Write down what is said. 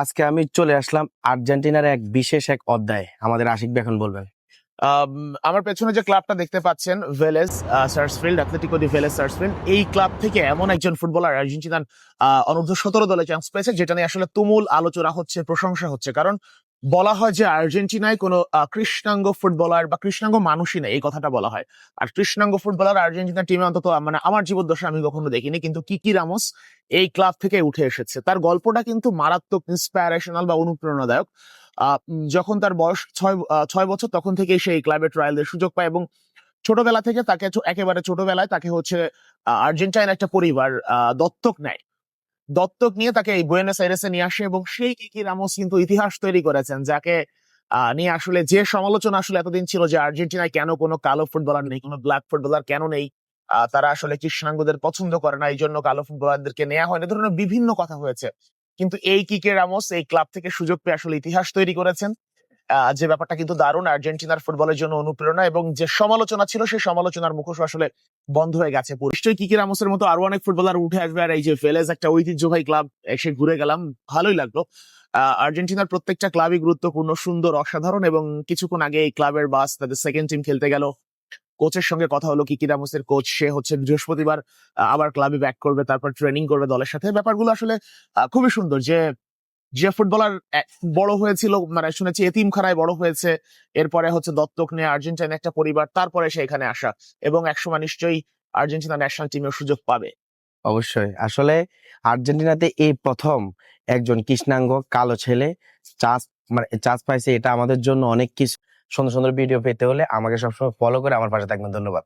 আজকে আমি চলে আসলাম আর্জেন্টিনার এক বিশেষ এক অধ্যায়। আমাদের আশিক ভাই এখন বলবেন। আম, আমার পেছনে যে ক্লাবটা দেখতে পাচ্ছেন, ভেলেজ সার্সফিল্ড, অ্যাথলেটিকো ডি ভেলেজ সার্সফিল্ড, এই ক্লাব থেকে এমন একজন ফুটবলার আর্জেন্টিনার অনূর্ধ্ব 17 দলে চান্স পেয়েছে, যেটা নিয়ে আসলে তুমুল আলোচনা হচ্ছে, প্রশংসা হচ্ছে। কারণ বলা হয় যে আর্জেন্টিনায় কোনো কৃষ্ণাঙ্গ ফুটবলার বা কৃষ্ণাঙ্গ মানুষই নেই, এই কথাটা বলা হয়। আর কৃষ্ণাঙ্গ ফুটবলার আর্জেন্টিনা টিমে অন্তত মানে আমার জীবদ্দশা আমি কখনো দেখিনি, কিন্তু কিকি রামোস এই ক্লাব থেকে উঠে এসেছে। তার গল্পটা কিন্তু মারাত্মক ইন্সপায়ারেশনাল বা অনুপ্রেরণাদায়ক। যখন তার বয়স 6 বছর, তখন থেকে সে এই ক্লাবে ট্রায়ালের সুযোগ পায়, এবং ছোটবেলা থেকে তাকে একেবারে ছোটবেলায় তাকে হচ্ছে আর্জেন্টাইন একটা পরিবার দত্তক নেয়। দত্তক নিয়ে তাকে এই বুয়েনোস আইরেসে নিয়ে আসে, এবং সেই কিকি রামোস কিন্তু ইতিহাস তৈরি করেছেন, যাকে নিয়ে আসলে যে সমালোচনা আসলে এতদিন ছিল যে আর্জেন্টিনায় কেন কোনো কালো ফুটবলার নেই, কোনো ব্ল্যাক ফুটবলার কেন নেই, তারা আসলে কৃষ্ণাঙ্গদের পছন্দ করে না, এই জন্য কালো ফুটবলারদেরকে নেওয়া হয় না, এ ধরনের বিভিন্ন কথা হয়েছে। কিন্তু এই কিকে রামোস এই ক্লাব থেকে সুযোগ পেয়ে আসলে ইতিহাস তৈরি করেছেন। যে ব্যাপারটা কিন্তু দারুণ, আর্জেন্টিনার ফুটবলের জন্য অনুপ্রেরণা, এবং যে সমালোচনা ছিল সেই সমালোচনার মুখোশ আসলে বন্ধ হয়ে গেছে। নিশ্চয়ই কিকি রামোসের মতো আরো অনেক ফুটবলার উঠে আসবে, আর এই যে ভেলেজ একটা ঐতিহ্যবাহী ক্লাব, এসে ঘুরে গেলাম, ভালোই লাগলো। আর্জেন্টিনার প্রত্যেকটা ক্লাবই গুরুত্বপূর্ণ, সুন্দর, অসাধারণ। এবং কিছুক্ষণ আগে এই ক্লাবের বাস তাদের সেকেন্ড টিম খেলতে গেল। কোচের সঙ্গে কথা হলো, কিকি রামোসের কোচ, সে হচ্ছে বৃহস্পতিবার আবার ক্লাবে ব্যাক করবে, তারপর ট্রেনিং করবে দলের সাথে। ব্যাপারগুলো আসলে খুবই সুন্দর, যে যে ফুটবলার বড় হয়েছিল, মানে শুনেছি এতিমখানায় বড় হয়েছে, এরপরে হচ্ছে দত্তক নিয়ে আর্জেন্টিনা একটা পরিবার, তারপরে সে এখানে আসা, এবং একসময় নিশ্চয়ই আর্জেন্টিনা ন্যাশনাল টিমেও সুযোগ পাবে। অবশ্যই, আসলে আর্জেন্টিনাতে এই প্রথম একজন কৃষ্ণাঙ্গ কালো ছেলে চান্স চান্স পাইছে। এটা আমাদের জন্য অনেক কিছু। সুন্দর সুন্দর ভিডিও পেতে হলে আমাকে সবসময় ফলো করে আমার পাশে থাকবেন। ধন্যবাদ।